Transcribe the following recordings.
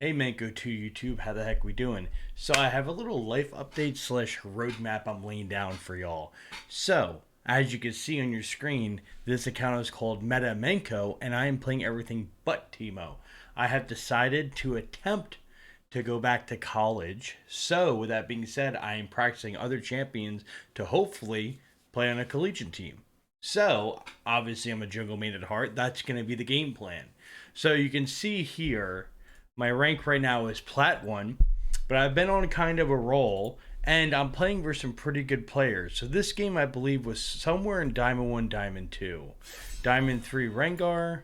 Hey Manko2 YouTube, how the heck we doing? So I have a little life update slash roadmap I'm laying down for y'all. So, as you can see on your screen, this account is called Meta Manko, and I am playing everything but Teemo. I have decided to attempt to go back to college. So, with that being said, I am practicing other champions to hopefully play on a collegiate team. So, obviously, I'm a jungle main at heart. That's going to be the game plan. So, you can see here my rank right now is Plat 1, but I've been on kind of a roll, and I'm playing for some pretty good players. So this game, I believe, was somewhere in Diamond 1, Diamond 2. Diamond 3, Rengar,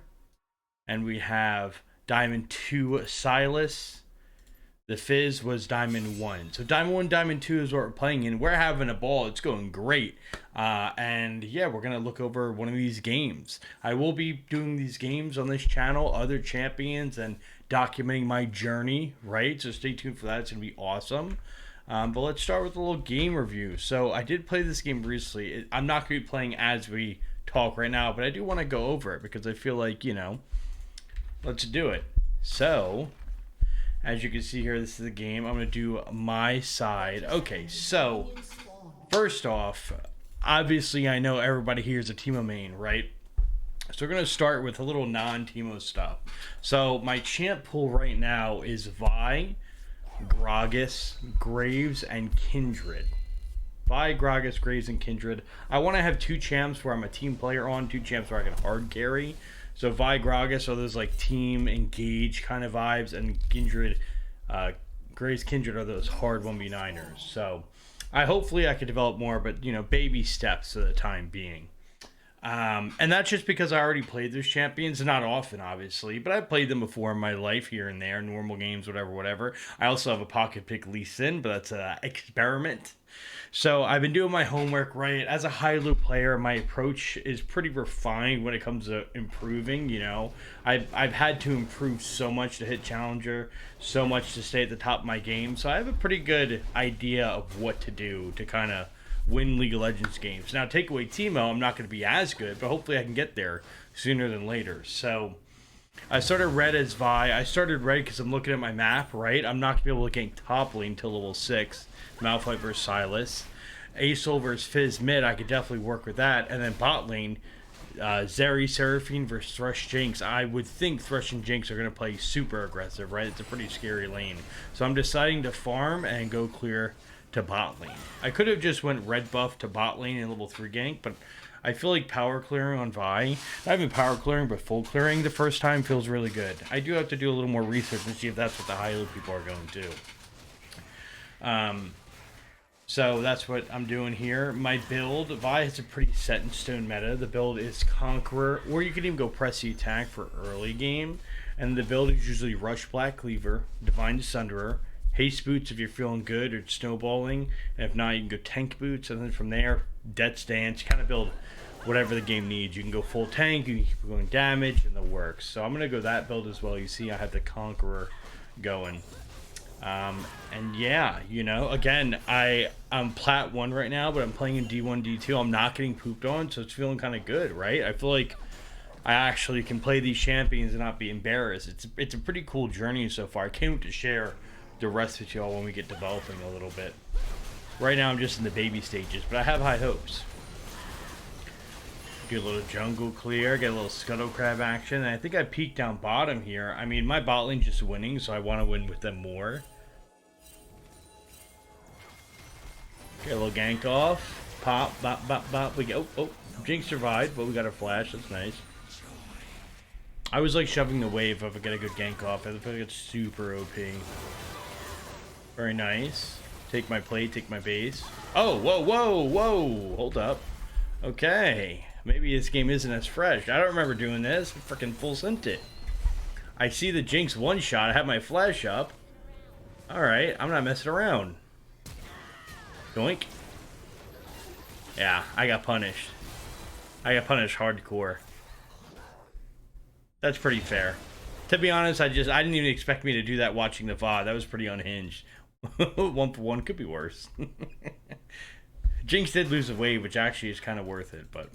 and we have Diamond 2, Silas. The Fizz was Diamond 1. So Diamond 1, Diamond 2 is what we're playing in. We're having a ball. It's going great. And yeah, we're going to look over one of these games. I will be doing these games on this channel, other champions, and documenting my journey, right? So stay tuned for that. It's going to be awesome. But let's start with a little game review. So I did play this game recently. I'm not going to be playing as we talk right now, but I do want to go over it because I feel like, let's do it. So as you can see here, this is the game. I'm going to do my side. Okay, so first off, obviously I know everybody here is a Teemo main, right? So we're going to start with a little non-Teemo stuff. So my champ pool right now is Vi, Gragas, Graves, and Kindred. Vi, Gragas, Graves, and Kindred. I want to have two champs where I'm a team player on, two champs where I can hard carry. So Vi, Gragas are those like team engage kind of vibes, and Kindred, Graves, Kindred are those hard 1v9ers. So hopefully I could develop more, but baby steps for the time being. And that's just because I already played those champions, not often obviously, but I've played them before in my life here and there, normal games, whatever. I also have a pocket pick Lee Sin, but that's an experiment. So I've been doing my homework, right? As a high loop player, my approach is pretty refined when it comes to improving. I've had to improve so much to hit challenger, so much to stay at the top of my game. So I have a pretty good idea of what to do to kind of win League of Legends games. Now, take away Teemo, I'm not going to be as good, but hopefully I can get there sooner than later. So I started red as Vi. I started red because I'm looking at my map, right? I'm not going to be able to gank top lane until level 6. Malphite versus Silas. Asol versus Fizz mid, I could definitely work with that. And then bot lane, Zeri, Seraphine versus Thresh Jinx. I would think Thresh and Jinx are going to play super aggressive, right? It's a pretty scary lane. So I'm deciding to farm and go clear to bot lane. I could have just went red buff to bot lane in level 3 gank, but I feel like power clearing on Vi, not even power clearing, but full clearing the first time feels really good. I do have to do a little more research and see if that's what the high loop people are going to do. So that's what I'm doing here. My build, Vi has a pretty set in stone meta. The build is Conqueror, or you can even go press the attack for early game. And the build is usually Rush Black Cleaver, Divine Sunderer, Haste Boots if you're feeling good or snowballing. And if not, you can go Tank Boots. And then from there, Death's Dance. You kind of build whatever the game needs. You can go full tank, you can keep going damage, and the works. So I'm going to go that build as well. You see I have the Conqueror going. And yeah, again, I'm Plat 1 right now, but I'm playing in D1, D2. I'm not getting pooped on, so it's feeling kind of good, right? I feel like I actually can play these champions and not be embarrassed. It's a pretty cool journey so far. I can't wait to share the rest with y'all when we get developing a little bit. Right now I'm just in the baby stages, but I have high hopes. Get a little jungle clear, get a little scuttle crab action, and I think I peaked down bottom here. I mean, my bot lane's just winning, so I want to win with them more. Get a little gank off. Pop, bop, bop, bop. We go. Oh, Jinx survived, but we got a flash. That's nice. I was like shoving the wave if I get a good gank off. I feel like it's super OP. Very nice. Take my plate, take my base. Oh, whoa. Hold up. Okay. Maybe this game isn't as fresh. I don't remember doing this. I freaking full sent it. I see the Jinx one shot. I have my flash up. Alright, I'm not messing around. Doink. Yeah, I got punished. I got punished hardcore. That's pretty fair. To be honest, I didn't even expect me to do that watching the VOD. That was pretty unhinged. 1 for 1 could be worse. Jinx did lose a wave, which actually is kind of worth it, but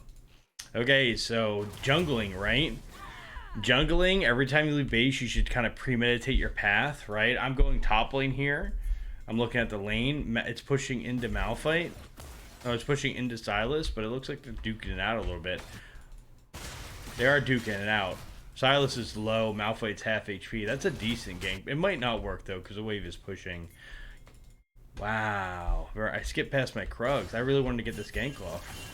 okay, so jungling, right? Jungling, every time you leave base, you should kind of premeditate your path, right? I'm going top lane here. I'm looking at the lane. It's pushing into Malphite. Oh, it's pushing into Silas, but it looks like they're duking it out a little bit. They are duking it out. Silas is low. Malphite's half HP. That's a decent gank. It might not work, though, because the wave is pushing. Wow. I skipped past my Krugs. I really wanted to get this gank off.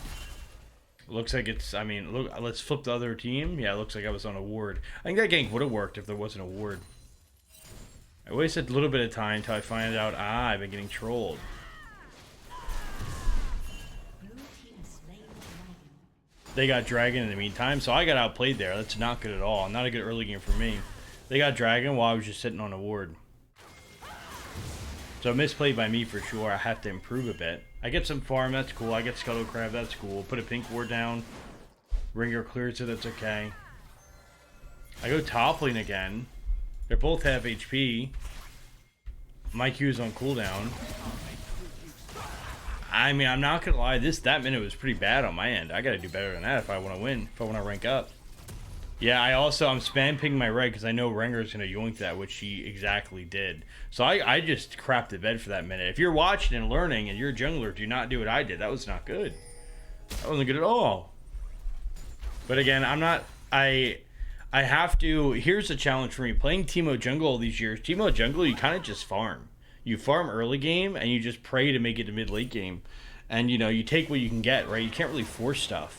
Looks like it's, I mean, look, let's flip the other team. Yeah, it looks like I was on a ward. I think that gank would have worked if there wasn't a ward. I wasted a little bit of time until I find out, I've been getting trolled. They got Dragon in the meantime, so I got outplayed there. That's not good at all. Not a good early game for me. They got Dragon while I was just sitting on a ward. So misplayed by me for sure. I have to improve a bit. I get some farm, that's cool. I get Scuttle Crab, that's cool. Put a pink ward down. Ringer clears it, that's okay. I go top lane again. They're both half HP. My Q is on cooldown. I mean, I'm not gonna lie, that minute was pretty bad on my end. I gotta do better than that if I want to win, if I want to rank up. Yeah, I'm spam pinging my red because I know Rengar's gonna yoink that, which he exactly did. So I just crapped the bed for that minute. If you're watching and learning and you're a jungler, do not do what I did. That was not good. That wasn't good at all. But again, I have to. Here's the challenge for me: playing Teemo jungle all these years. Teemo jungle, you kind of just farm. You farm early game and you just pray to make it to mid late game, and you take what you can get. Right? You can't really force stuff.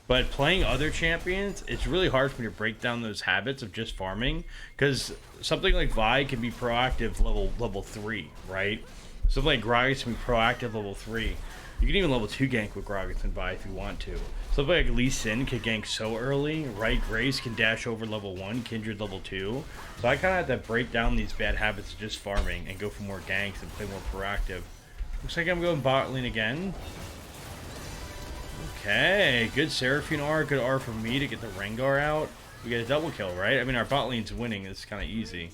But playing other champions, it's really hard for me to break down those habits of just farming, because something like Vi can be proactive level 3, right? Something like Gragas can be proactive level 3. You can even level 2 gank with Gragas and Vi if you want to. Something like Lee Sin can gank so early, right? Grace can dash over level 1, Kindred level 2. So I kind of have to break down these bad habits of just farming and go for more ganks and play more proactive. Looks like I'm going bot lane again. Okay, good Seraphine R, good R for me to get the Rengar out. We get a double kill, right? I mean, our bot lane's winning. It's kind of easy.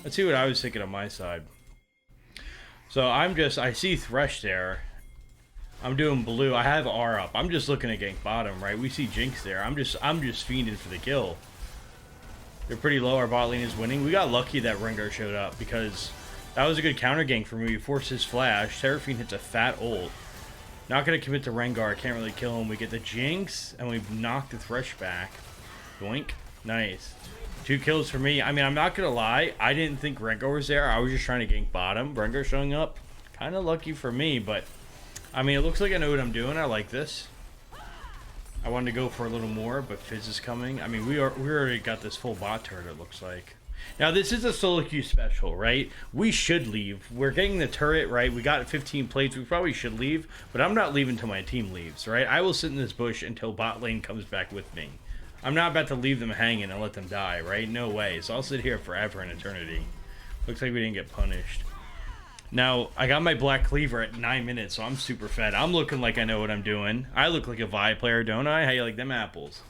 Let's see what I was thinking on my side. So I see Thresh there. I'm doing blue. I have R up. I'm just looking to gank bottom, right? We see Jinx there. I'm just fiending for the kill. They're pretty low. Our bot lane is winning. We got lucky that Rengar showed up because that was a good counter gank for me. We forced his flash. Seraphine hits a fat ult. Not going to commit to Rengar. I can't really kill him. We get the Jinx, and we've knocked the Thresh back. Doink. Nice. 2 kills for me. I mean, I'm not going to lie. I didn't think Rengar was there. I was just trying to gank bottom. Rengar showing up. Kind of lucky for me, but... I mean, it looks like I know what I'm doing. I like this. I wanted to go for a little more, but Fizz is coming. I mean, we already got this full bot turret, it looks like. Now, this is a solo queue special, right? We should leave. We're getting the turret, right? We got 15 plates. We probably should leave, but I'm not leaving until my team leaves, right? I will sit in this bush until bot lane comes back with me. I'm not about to leave them hanging and let them die, right? No way. So I'll sit here forever in eternity. Looks like we didn't get punished. Now, I got my Black Cleaver at 9 minutes, so I'm super fed. I'm looking like I know what I'm doing. I look like a Vi player, don't I? How you like them apples?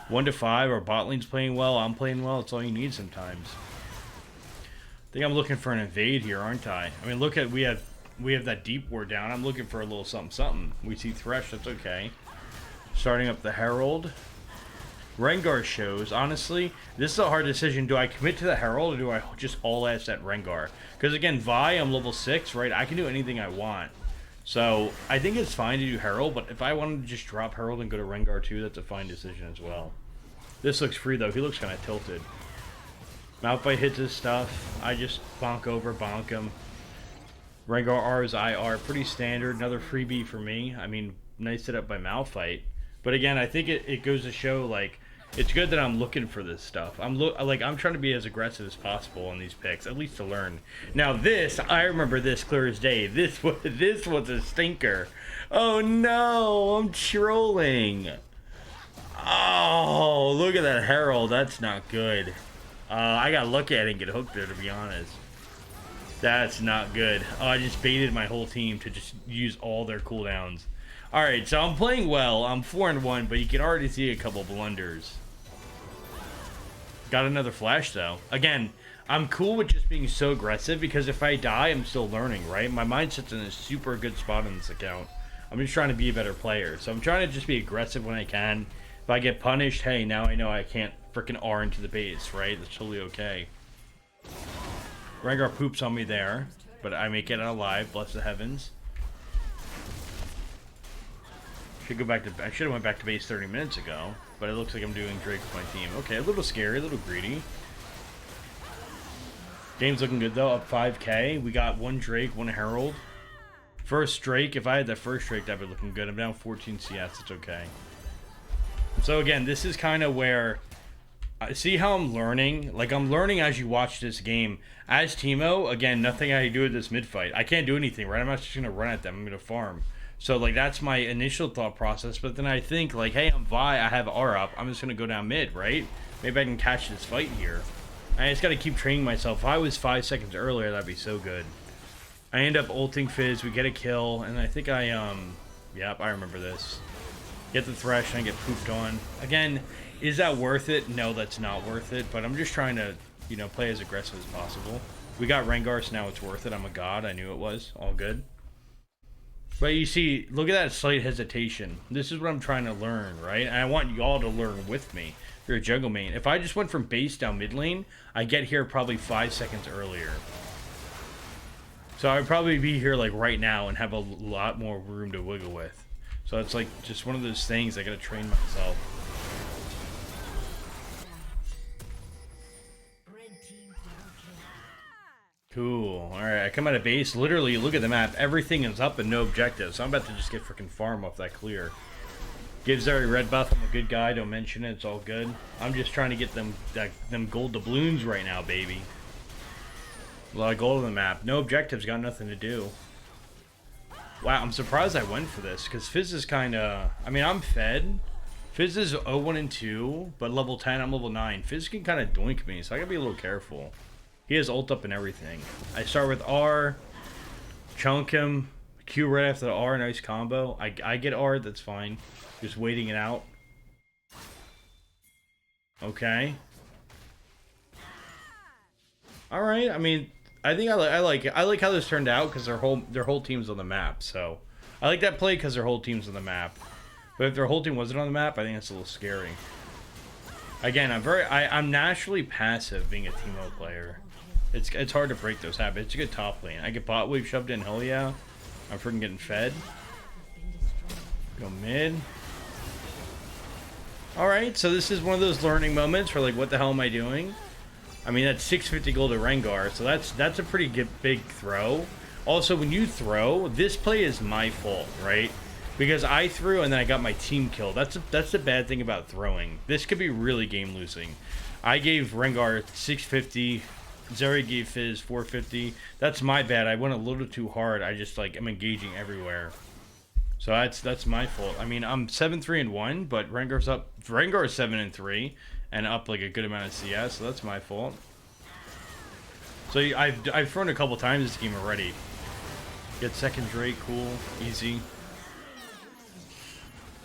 1 to 5, our bot lane's playing well, I'm playing well. It's all you need sometimes. I think I'm looking for an invade here, aren't I? I mean, look at, we have that deep ward down. I'm looking for a little something. We see Thresh, that's okay. Starting up the Herald. Rengar shows. Honestly, this is a hard decision. Do I commit to the Herald or do I just all-ass at Rengar? Because again, Vi, I'm level 6, right? I can do anything I want. So, I think it's fine to do Herald, but if I wanted to just drop Herald and go to Rengar too, that's a fine decision as well. This looks free though. He looks kind of tilted. Malphite hits his stuff. I just bonk him. Rengar R's IR, pretty standard. Another freebie for me. I mean, nice setup by Malphite. But again, I think it goes to show, like, it's good that I'm looking for this stuff. I'm trying to be as aggressive as possible on these picks, at least to learn. Now this, I remember this clear as day. This was a stinker. Oh no, I'm trolling. Oh, look at that Herald. That's not good. I got lucky I didn't get hooked there, to be honest. That's not good. Oh, I just baited my whole team to just use all their cooldowns. Alright, so I'm playing well. I'm 4-1, but you can already see a couple blunders. Got another flash, though. Again, I'm cool with just being so aggressive because if I die, I'm still learning, right? My mindset's in a super good spot on this account. I'm just trying to be a better player. So I'm trying to just be aggressive when I can. If I get punished, hey, now I know I can't freaking R into the base, right? That's totally okay. Rengar poops on me there, but I make it out alive, bless the heavens. Should go back to, I should have went back to base 30 minutes ago, but it looks like I'm doing Drake with my team. Okay, a little scary, a little greedy. Game's looking good though, up 5k. We got one Drake, one Herald. First Drake, if I had that first Drake, that'd be looking good. I'm down 14 CS, it's okay. So again, this is kind of where, see how I'm learning? Like, I'm learning as you watch this game. As Teemo, again, nothing I do with this mid fight. I can't do anything, right? I'm not just going to run at them. I'm going to farm. So, like, that's my initial thought process. But then I think, like, hey, I'm Vi. I have R up. I'm just going to go down mid, right? Maybe I can catch this fight here. I just got to keep training myself. If I was 5 seconds earlier, that'd be so good. I end up ulting Fizz. We get a kill. And I think yep, I remember this. Get the Thresh and I get pooped on. Again, is that worth it? No, that's not worth it. But I'm just trying to, you know, play as aggressive as possible. We got Rengar, so now it's worth it. I'm a god. I knew it was. All good. But you see, look at that slight hesitation. This is what I'm trying to learn, right? And I want y'all to learn with me. If you're a jungle main. If I just went from base down mid lane, I get here probably 5 seconds earlier. So I'd probably be here like right now and have a lot more room to wiggle with. So it's like just one of those things I gotta train myself. Cool. Alright, I come out of base. Literally, look at the map. Everything is up and no objectives. So I'm about to just get freaking farm off that clear. Gives Zeri red buff. I'm a good guy. Don't mention it. It's all good. I'm just trying to get them gold doubloons right now, baby. A lot of gold on the map. No objectives. Got nothing to do. Wow, I'm surprised I went for this. Because Fizz is kind of... I mean, I'm fed. Fizz is 0-1 and 2. But level 10, I'm level 9. Fizz can kind of doink me. So I gotta be a little careful. He has ult up and everything. I start with R. Chunk him. Q right after the R. Nice combo. I get R. That's fine. Just waiting it out. Okay. All right. I mean, I think I like it. I like how this turned out because their whole team's on the map. So I like that play because their whole team's on the map. But if their whole team wasn't on the map, I think that's a little scary. Again, I'm naturally passive being a Teemo player. It's hard to break those habits. It's a good top lane. I get bot wave shoved in. Hell yeah. I'm freaking getting fed. Go mid. Alright, so this is one of those learning moments where, like, what the hell am I doing? I mean, that's 650 gold to Rengar, so that's a pretty big throw. Also, when you throw, this play is my fault, right? Because I threw and then I got my team killed. That's the bad thing about throwing. This could be really game losing. I gave Rengar 650. Zeri gave Fizz 450. That's my bad. I went a little too hard. I just, like, I'm engaging everywhere. So that's my fault. I mean, I'm 7-3-1, but Rengar's up. Rengar is 7-3 and up like a good amount of CS. So that's my fault. So I've thrown a couple times this game already. Get second Drake, cool, easy.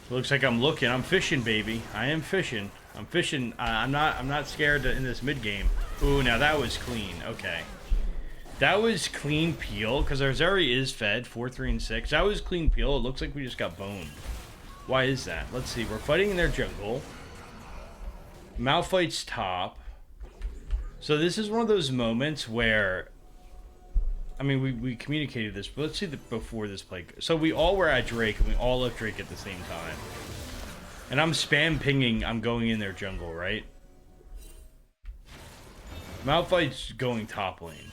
Looks like I'm looking. I'm fishing, baby. I am fishing. I'm fishing. I'm not scared in this mid game. Ooh, now that was clean. Okay. That was clean peel, because our Zeri is fed, 4, 3, and 6. That was clean peel. It looks like we just got boned. Why is that? Let's see. We're fighting in their jungle. Malphite's top. So this is one of those moments where... I mean, we communicated this, but let's see before this play. So we all were at Drake, and we all left Drake at the same time. And I'm spam pinging, I'm going in their jungle, right? Malphite's going top lane.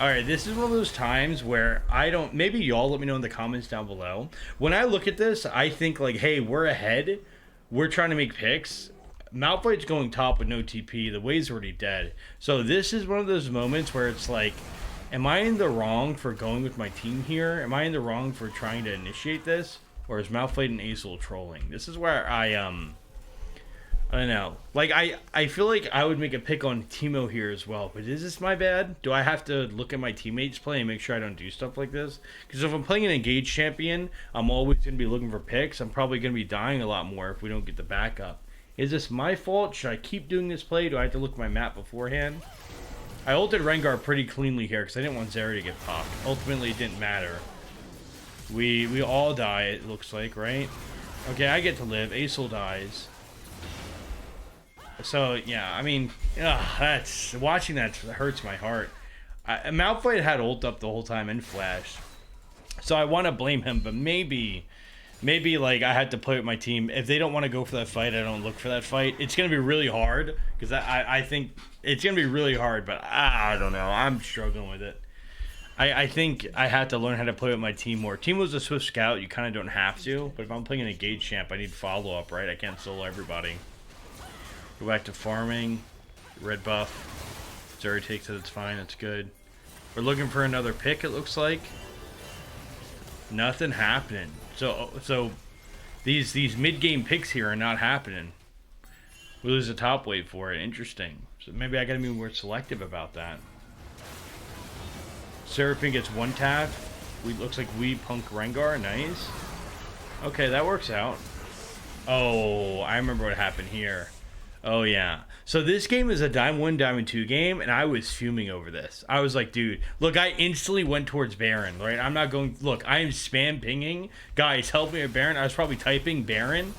Alright, this is one of those times where I don't... Maybe y'all let me know in the comments down below. When I look at this, I think like, hey, we're ahead. We're trying to make picks. Malphite's going top with no TP. The wave's already dead. So this is one of those moments where it's like, am I in the wrong for going with my team here? Am I in the wrong for trying to initiate this? Or is Malphite and Azel trolling? This is where I don't know. Like, I feel like I would make a pick on Teemo here as well. But is this my bad? Do I have to look at my teammates play and make sure I don't do stuff like this? Because if I'm playing an engaged champion, I'm always going to be looking for picks. I'm probably going to be dying a lot more if we don't get the backup. Is this my fault? Should I keep doing this play? Do I have to look at my map beforehand? I ulted Rengar pretty cleanly here because I didn't want Zeri to get popped. Ultimately, it didn't matter. We all die, it looks like, right? Okay, I get to live. Azel dies. So yeah, I mean, that's watching that hurts my heart. Malphite had ult up the whole time and flash, so I want to blame him, but maybe like I had to play with my team. If they don't want to go for that fight, I don't look for that fight. It's gonna be really hard because I think it's gonna be really hard, but I don't know. I'm struggling with it. I think I had to learn how to play with my team more. Team was a Swift Scout, you kind of don't have to, but if I'm playing an engaged champ, I need follow up, right? I can't solo everybody. Go back to farming. Red buff. Zeri takes it, it's fine, it's good. We're looking for another pick, it looks like. Nothing happening. So these mid-game picks here are not happening. We lose the top weight for it. Interesting. So maybe I gotta be more selective about that. Seraphine gets one tap. Looks like we punk Rengar. Nice. Okay, that works out. Oh, I remember what happened here. Oh, yeah. So this game is a Diamond 1, Diamond 2 game, and I was fuming over this. I was like, dude, look, I instantly went towards Baron, right? I'm not going... Look, I am spam pinging. Guys, help me with Baron. I was probably typing Baron,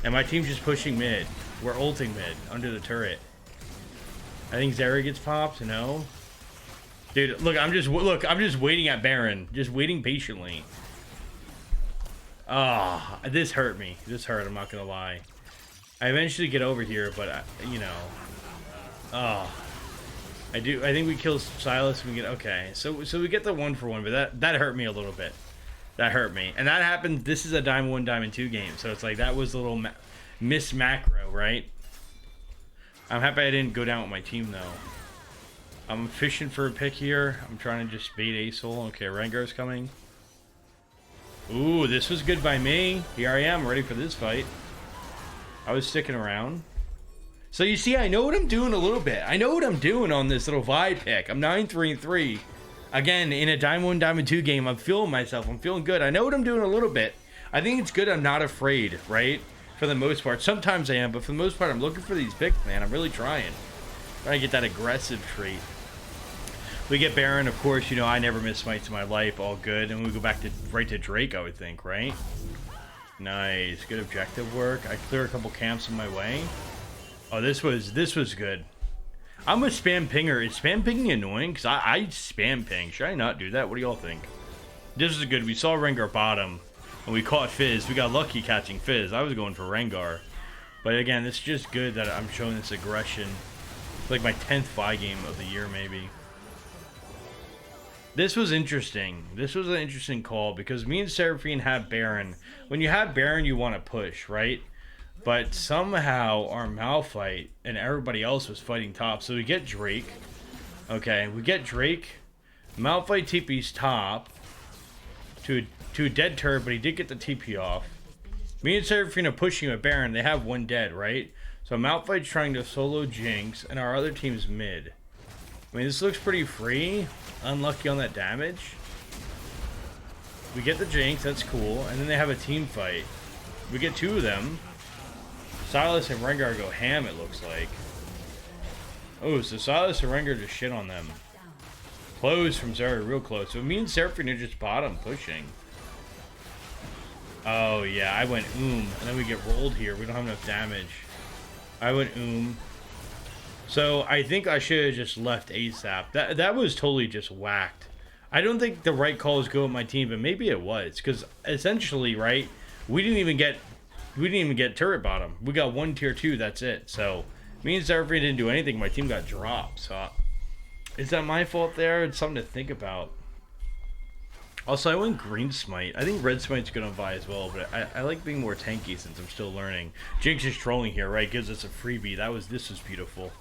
and my team's just pushing mid. We're ulting mid, under the turret. I think Zeri gets popped. No. Dude, look, I'm just waiting at Baron. Just waiting patiently. Ah, oh, this hurt me. This hurt, I'm not gonna lie. I eventually get over here, but you know, I think we kill Silas and we get okay. So we get the 1-for-1, but that hurt me a little bit. That hurt me, and that happened. This is a Diamond 1, Diamond 2 game, so it's like that was a little miss macro, right? I'm happy I didn't go down with my team though. I'm fishing for a pick here. I'm trying to just bait Asol. Okay, Rengar's coming. Ooh, this was good by me. Here I am, ready for this fight. I was sticking around. So you see, I know what I'm doing a little bit. I know what I'm doing on this little vibe pick. I'm 9-3-3. Again, in a Diamond 1, Diamond 2 game, I'm feeling myself. I'm feeling good. I know what I'm doing a little bit. I think it's good I'm not afraid, right? For the most part. Sometimes I am, but for the most part, I'm looking for these picks, man. I'm really trying. Trying to get that aggressive trait. We get Baron, of course, you know, I never miss smites in my life, all good. And we go back to right to Drake, I would think, right? Nice, good objective work. I clear a couple camps in my way. Oh, this was good. I'm a spam pinger. Is spam pinging annoying? Because I spam ping. Should I not do that? What do y'all think? This is good. We saw Rengar bottom, and we caught Fizz. We got lucky catching Fizz. I was going for Rengar. But again, it's just good that I'm showing this aggression. It's like my 10th Vi game of the year, maybe. This was interesting. This was an interesting call because me and Seraphine have Baron. When you have Baron, you want to push, right? But somehow our Malphite and everybody else was fighting top. So we get Drake. Okay, we get Drake. Malphite TP's top to a dead turret, but he did get the TP off. Me and Seraphine are pushing with Baron. They have one dead, right? So Malphite's trying to solo Jinx, and our other team's mid. I mean, this looks pretty free. Unlucky on that damage. We get the Jinx, that's cool. And then they have a team fight. We get two of them. Silas and Rengar go ham, it looks like. Oh, so Silas and Rengar just shit on them. Close from Zeri, real close. So me and Seraphine are just bottom pushing. Oh, yeah, I went and then we get rolled here. We don't have enough damage. I went So I think I should have just left ASAP. That was totally just whacked. I don't think the right call is go with my team, but maybe it was. Because essentially, right, we didn't even get turret bottom. We got one tier 2, that's it. So me and Seraphine didn't do anything. My team got dropped. So is that my fault there? It's something to think about. Also, I went green smite. I think red smite's good on Vi as well, but I like being more tanky since I'm still learning. Jinx is trolling here, right? Gives us a freebie. This was beautiful.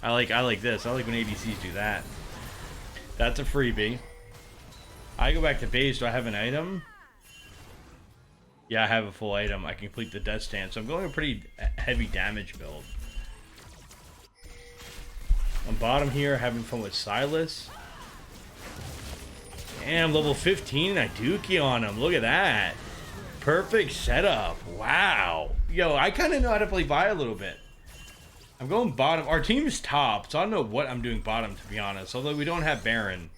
I like this. I like when ADCs do that. That's a freebie. I go back to base. Do I have an item? Yeah, I have a full item. I can complete the death stance. So I'm going a pretty heavy damage build. On bottom here, having fun with Silas. And level 15, I dookie on him. Look at that. Perfect setup. Wow. Yo, I kind of know how to play Vi a little bit. I'm going bottom. Our team is top, so I don't know what I'm doing bottom, to be honest. Although we don't have Baron.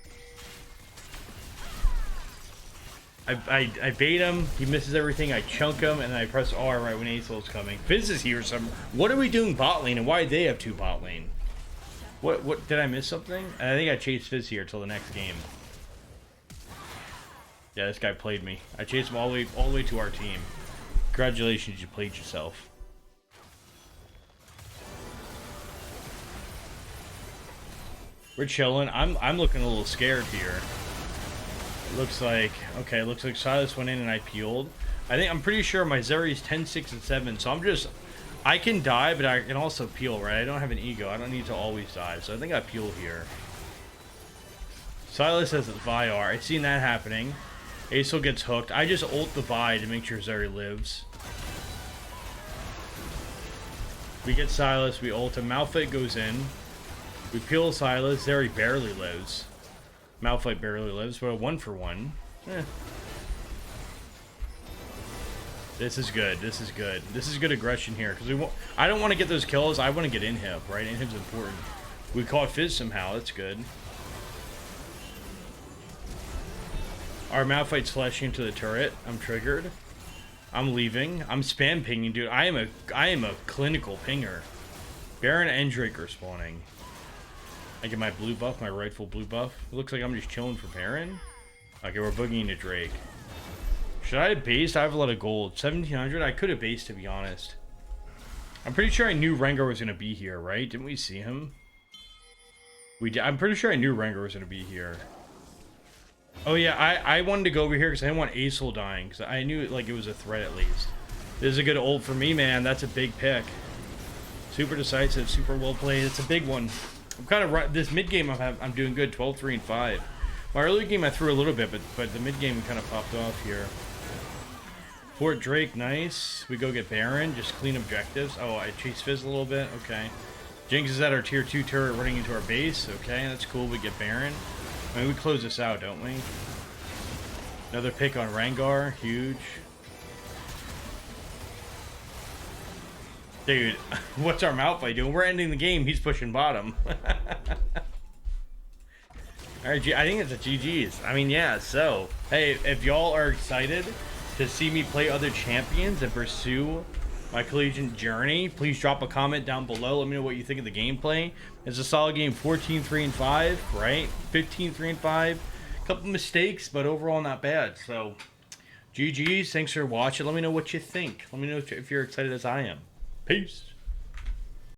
I bait him, he misses everything, I chunk him, and then I press R right when Aesol's coming. Fizz is here, so what are we doing bot lane, and why did they have 2 bot lane? What, did I miss something? I think I chased Fizz here till the next game. Yeah, this guy played me. I chased him all the way to our team. Congratulations, you played yourself. We're chilling. I'm looking a little scared here. It looks like, okay, looks like Silas went in and I peeled. I'm pretty sure my Zeri's 10, 6, and 7, so I can die, but I can also peel, right? I don't have an ego. I don't need to always die, so I think I peel here. Silas has the Vyar. I've seen that happening. Aesol gets hooked. I just ult the Vi to make sure Zeri lives. We get Silas, we ult him. Malphite goes in. We peel Silas. Zeri barely lives. Malphite barely lives, but a 1-for-1. This is good. This is good. This is good aggression here because I don't want to get those kills. I want to get inhib, right? Inhib's important. We caught Fizz somehow. That's good. Our Malphite's flashing into the turret. I'm triggered. I'm leaving. I'm spam pinging, dude. I am a clinical pinger. Baron and Drake are spawning. I get my blue buff, my rightful blue buff. It looks like I'm just chilling for Baron. Okay, we're boogieing to Drake. Should I have based? I have a lot of gold. 1700? I could have based, to be honest. I'm pretty sure I knew Rengar was going to be here, right? Didn't we see him? We did. I'm pretty sure I knew Rengar was going to be here. Oh, yeah. I wanted to go over here because I didn't want Aesol dying. Because I knew it was a threat, at least. This is a good ult for me, man. That's a big pick. Super decisive. Super well played. It's a big one. I'm kind of... This mid-game, I'm doing good. 12, 3, and 5. My early game, I threw a little bit, but the mid-game kind of popped off here. Fort Drake, nice. We go get Baron, just clean objectives. Oh, I chase Fizz a little bit. Okay. Jinx is at our tier 2 turret running into our base. Okay, that's cool. We get Baron. I mean, we close this out, don't we? Another pick on Rengar. Huge. Dude, what's our Malphite doing? We're ending the game. He's pushing bottom. Alright, I think it's a GG's. I mean, yeah, so, hey, if y'all are excited to see me play other champions and pursue my collegiate journey, please drop a comment down below. Let me know what you think of the gameplay. It's a solid game. 14, 3, and 5, right? 15, 3, and 5. A couple mistakes, but overall not bad. So, GG's. Thanks for watching. Let me know what you think. Let me know if you're excited as I am. Peace.